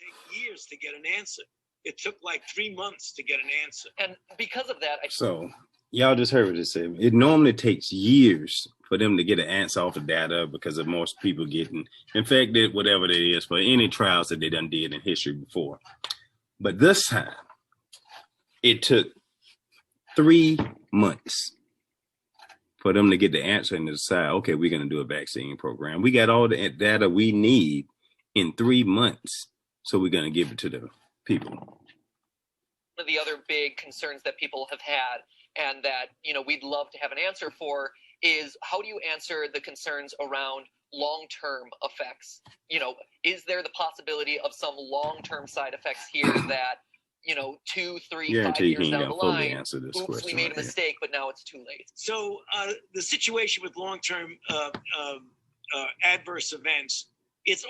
take years to get an answer. It took like 3 months to get an answer. And because of that... So, y'all just heard what it said. It normally takes years for them to get an answer off the data because of most people getting infected, whatever it is, for any trials that they done did in history before. But this time, it took 3 months for them to get the answer and to decide, okay, we're going to do a vaccine program. We got all the data we need in 3 months, so we're going to give it to the people. One of the other big concerns that people have had and that, we'd love to have an answer for is how do you answer the concerns around long-term effects? Is there the possibility of some long-term side effects here that, 2, 3, 5 years down the line, oops, we made a mistake, but now it's too late? So the situation with long-term adverse events, it's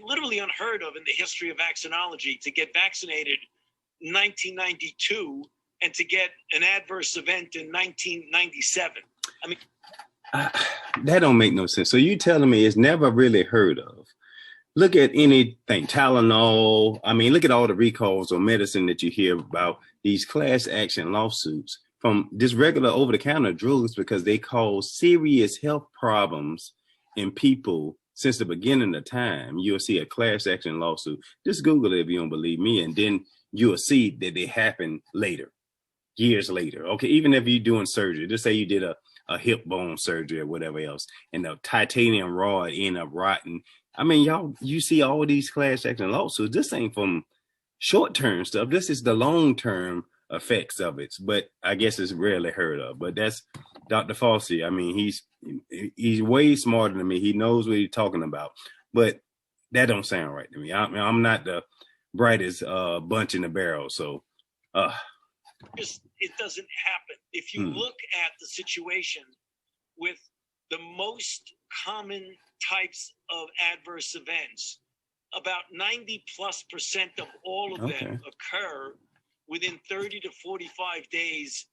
literally unheard of in the history of vaccinology to get vaccinated in 1992 and to get an adverse event in 1997. I mean, that don't make no sense. So you telling me it's never really heard of? Look at anything, Tylenol. I mean, look at all the recalls on medicine that you hear about, these class action lawsuits from just regular over-the-counter drugs because they cause serious health problems in people since the beginning of time. You'll see a class action lawsuit. Just Google it if you don't believe me, and then you'll see that they happen later, years later. Okay, even if you're doing surgery, just say you did a hip bone surgery or whatever else, and the titanium rod end up rotting. I mean, you see all these class action lawsuits. This ain't from short-term stuff. This is the long-term effects of it. But I guess it's rarely heard of. But that's Dr. Fauci. I mean, he's way smarter than me. He knows what he's talking about. But that don't sound right to me. I'm not the brightest bunch in the barrel. So it doesn't happen. If you look at the situation with the most common types of adverse events, about 90+% of all of them occur within 30 to 45 days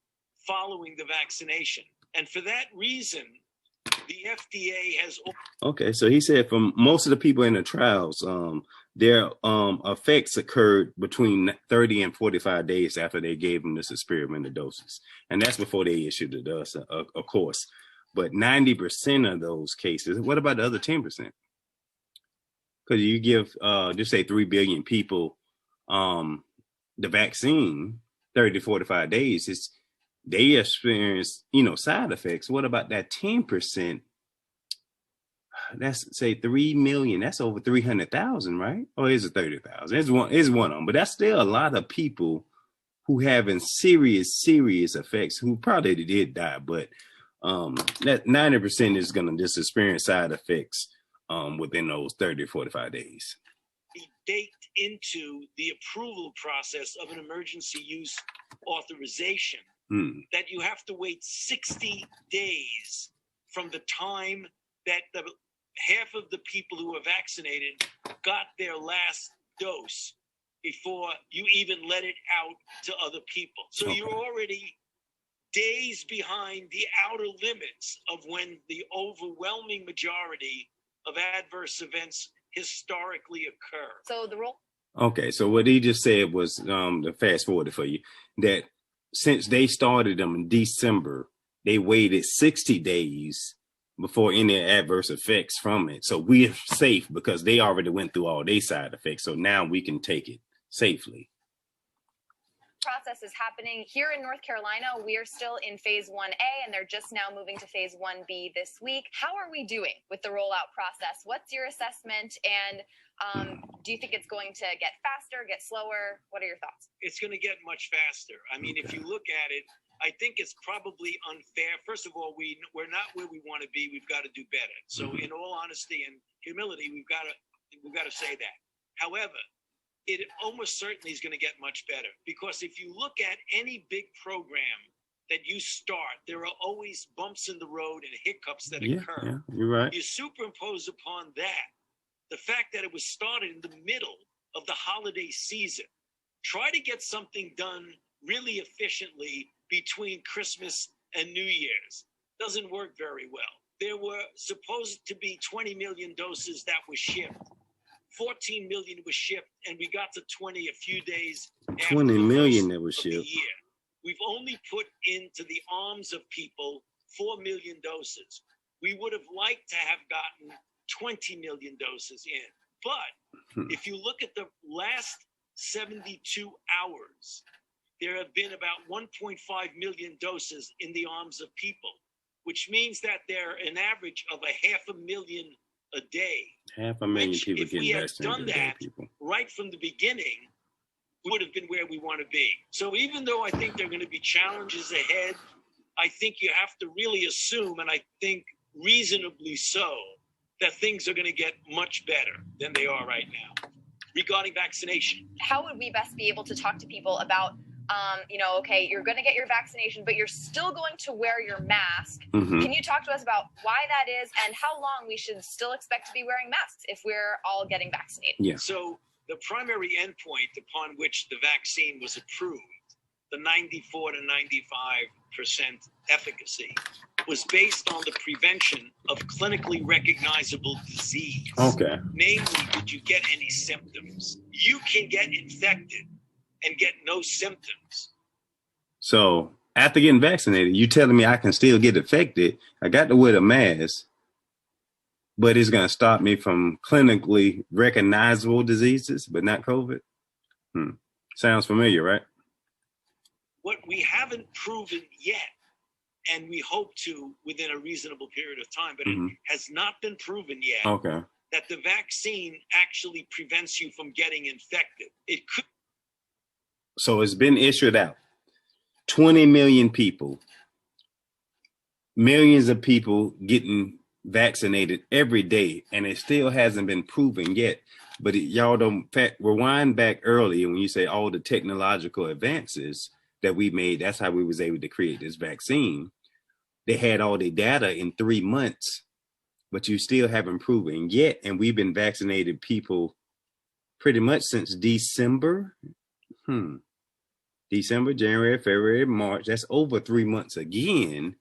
following the vaccination. And for that reason, the FDA has... Okay, so he said for most of the people in the trials, their effects occurred between 30 and 45 days after they gave them this experimental doses. And that's before they issued it to us, of course. But 90% of those cases, what about the other 10%? Because you give, just say 3 billion people the vaccine, 30 to 45 days, they experience, side effects. What about that 10%? That's say 3 million. That's over 300,000, right? Or is it 30,000? It's one of them, but that's still a lot of people who having serious effects who probably did die. But that 90% is going to just experience side effects within those 30 to 45 days. Baked into the approval process of an emergency use authorization that you have to wait 60 days from the time that the half of the people who are vaccinated got their last dose before you even let it out to other people. So you're already days behind the outer limits of when the overwhelming majority of adverse events historically occur. So the role. Okay, so what he just said was, to fast forward it for you, that since they started them in December, they waited 60 days before any adverse effects from it. So we're safe because they already went through all their side effects. So now we can take it safely. Process is happening here in North Carolina. We are still in phase 1A and they're just now moving to phase 1B this week. How are we doing with the rollout process? What's your assessment? And do you think it's going to get faster, get slower? What are your thoughts? It's going to get much faster. I mean, if you look at it, I think it's probably unfair. First of all, we're not where we want to be. We've got to do better. So in all honesty and humility, we've got to say that. However, it almost certainly is going to get much better, because if you look at any big program that you start, there are always bumps in the road and hiccups that occur. Yeah, you're right. You superimpose upon that the fact that it was started in the middle of the holiday season. Try to get something done really efficiently between Christmas and New Year's. Doesn't work very well. There were supposed to be 20 million doses that were shipped 14 million was shipped, and we got to 20 a few days after 20 million that was the shipped. year. We've only put into the arms of people 4 million doses. We would have liked to have gotten 20 million doses in. But if you look at the last 72 hours, there have been about 1.5 million doses in the arms of people, which means that they're an average of 500,000 a day. 500,000 people if we getting had vaccinated done a day, that people. right from the beginning, we would have been where we want to be. So even though I think there are going to be challenges ahead, I think you have to really assume, and I think reasonably so, that things are going to get much better than they are right now. Regarding vaccination, how would we best be able to talk to people about, okay, you're going to get your vaccination, but you're still going to wear your mask. Mm-hmm. Can you talk to us about why that is and how long we should still expect to be wearing masks if we're all getting vaccinated? Yeah. So the primary endpoint upon which the vaccine was approved, the 94 to 95% efficacy, was based on the prevention of clinically recognizable disease. Okay. Namely, did you get any symptoms? You can get infected and get no symptoms. So after getting vaccinated, you telling me I can still get affected? I got to wear a mask, but it's going to stop me from clinically recognizable diseases, but not COVID? Sounds familiar, right? What we haven't proven yet, and we hope to within a reasonable period of time, but it has not been proven yet, that the vaccine actually prevents you from getting infected. It could. So it's been issued out. 20 million people, millions of people getting vaccinated every day, and it still hasn't been proven yet. But y'all don't rewind back earlier when you say all the technological advances that we made, that's how we was able to create this vaccine. They had all the data in 3 months, but you still haven't proven yet. And we've been vaccinated people pretty much since December. December, January, February, March. That's over 3 months again.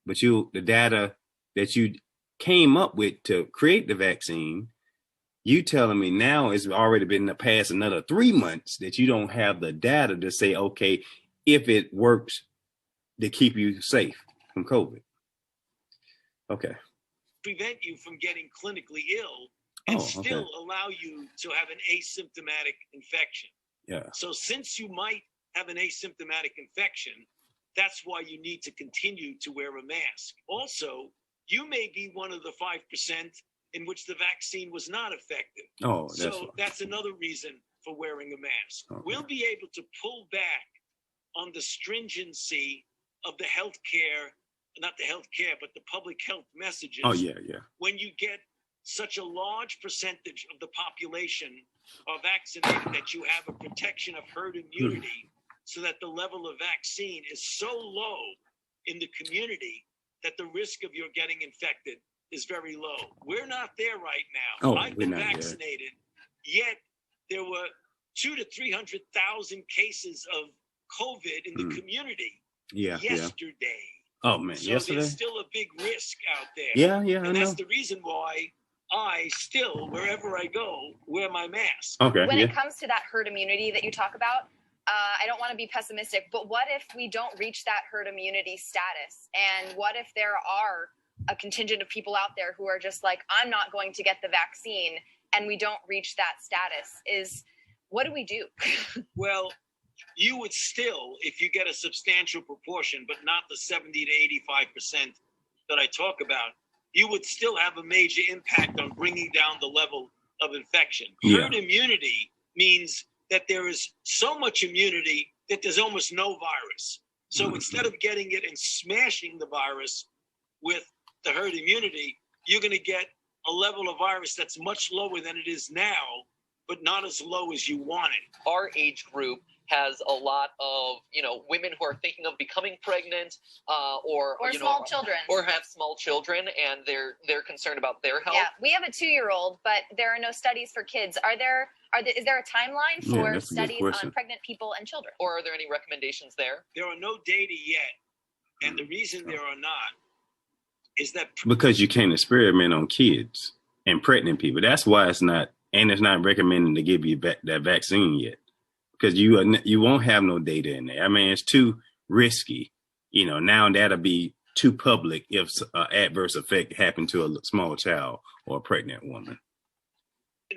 But the data that you came up with to create the vaccine, you telling me now it's already been past another 3 months that you don't have the data to say, okay, if it works to keep you safe from COVID. Okay. Prevent you from getting clinically ill and still allow you to have an asymptomatic infection. Yeah. So since you might have an asymptomatic infection, that's why you need to continue to wear a mask. Also, you may be one of the 5% in which the vaccine was not effective. That's another reason for wearing a mask. Okay. We'll be able to pull back on the stringency of the healthcare, not the healthcare, but the public health messages. When you get such a large percentage of the population are vaccinated that you have a protection of herd immunity, so that the level of vaccine is so low in the community that the risk of your getting infected is very low. We're not there right now. I've been vaccinated, yet there were 200,000 to 300,000 cases of COVID in the community yesterday. Oh man, so yesterday? There's still a big risk out there. And that's the reason why I still, wherever I go, wear my mask. When it comes to that herd immunity that you talk about, I don't want to be pessimistic, but what if we don't reach that herd immunity status? And what if there are a contingent of people out there who are just like, I'm not going to get the vaccine, and we don't reach that status? What do we do? Well, you would still, if you get a substantial proportion, but not the 70 to 85% that I talk about, you would still have a major impact on bringing down the level of infection. Herd immunity means that there is so much immunity that there's almost no virus. So instead of getting it and smashing the virus with the herd immunity, you're going to get a level of virus that's much lower than it is now, but not as low as you want it. Our age group has a lot of, women who are thinking of becoming pregnant, or small children, or have small children, and they're concerned about their health. Yeah, we have a 2-year-old, but there are no studies for kids. Is there a timeline for studies on pregnant people and children? Or are there any recommendations there? There are no data yet, and the reason there are not is that because you can't experiment on kids and pregnant people. That's why it's not and it's not recommending to give you that vaccine yet, because you won't have no data in there. I mean, it's too risky. Now that'll be too public if adverse effect happened to a small child or a pregnant woman.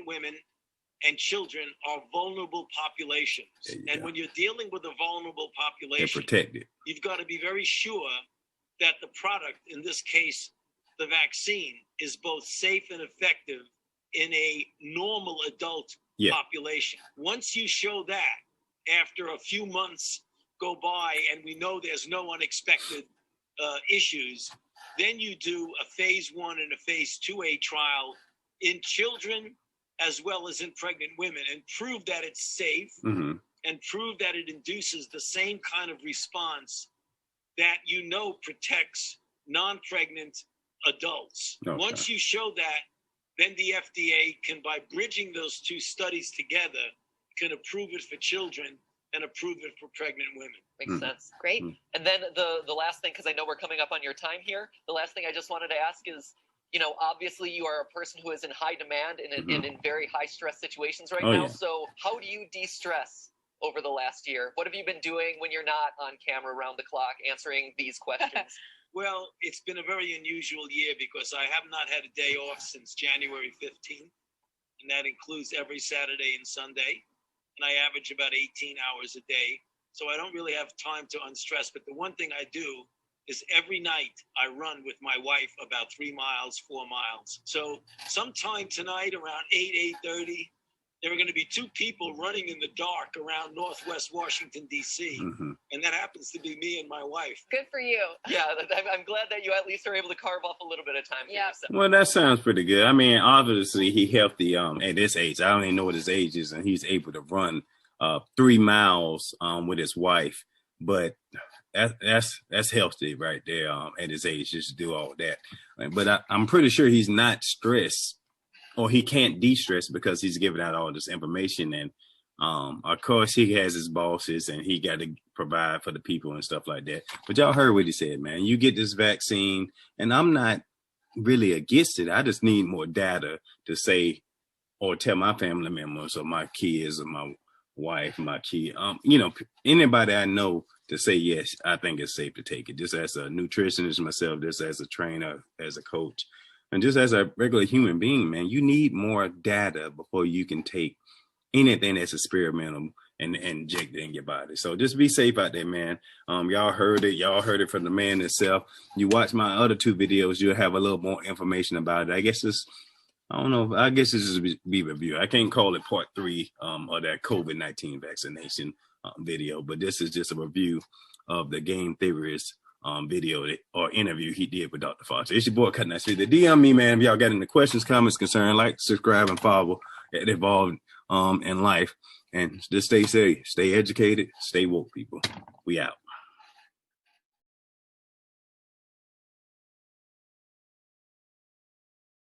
Women and children are vulnerable populations. And when you're dealing with a vulnerable population, they're protected. You've got to be very sure that the product, in this case, the vaccine, is both safe and effective in a normal adult population. Once you show that, after a few months go by and we know there's no unexpected issues, then you do a phase 1 and a phase 2A trial in children as well as in pregnant women, and prove that it's safe and prove that it induces the same kind of response that protects non-pregnant adults. Okay. Once you show that, then the FDA can, by bridging those two studies together, can approve it for children and approve it for pregnant women. Makes sense. Great. And then the last thing, because I know we're coming up on your time here, the last thing I just wanted to ask is, obviously you are a person who is in high demand and in very high stress situations right now. Yeah. So how do you de-stress over the last year? What have you been doing when you're not on camera around the clock answering these questions? Well, it's been a very unusual year because I have not had a day off since January 15th, and that includes every Saturday and Sunday. And I average about 18 hours a day. So I don't really have time to unstress. But the one thing I do is every night I run with my wife about 3 miles, 4 miles. So sometime tonight around 8:30, there are going to be 2 people running in the dark around Northwest Washington, D.C. And that happens to be me and my wife. Good for you. Yeah, I'm glad that you at least are able to carve off a little bit of time for yourself. Well, that sounds pretty good. I mean, obviously he healthy at this age. I don't even know what his age is, and he's able to run 3 miles with his wife. But that's healthy right there at his age, just to do all that. But I'm pretty sure he's not stressed, or he can't de-stress because he's giving out all this information. And of course he has his bosses and he got to provide for the people and stuff like that. But y'all heard what he said, man. You get this vaccine, and I'm not really against it. I just need more data to say, or tell my family members or my kids or my wife, my kid, anybody I know to say, yes, I think it's safe to take it. Just as a nutritionist myself, just as a trainer, as a coach, and just as a regular human being, man, you need more data before you can take anything that's experimental and inject it in your body. So just be safe out there, man. Y'all heard it. Y'all heard it from the man himself. You watch my other 2 videos, you'll have a little more information about it. I guess this is be review. I can't call it part 3 of that COVID-19 vaccination video, but this is just a review of the game Theorists video or interview he did with Dr. Fauci. It's your boy Cutting That Street. DM me, man, if y'all got any questions, comments, concern, like, subscribe, and follow at Evolved in Life. And just stay safe, stay educated, stay woke, people. We out.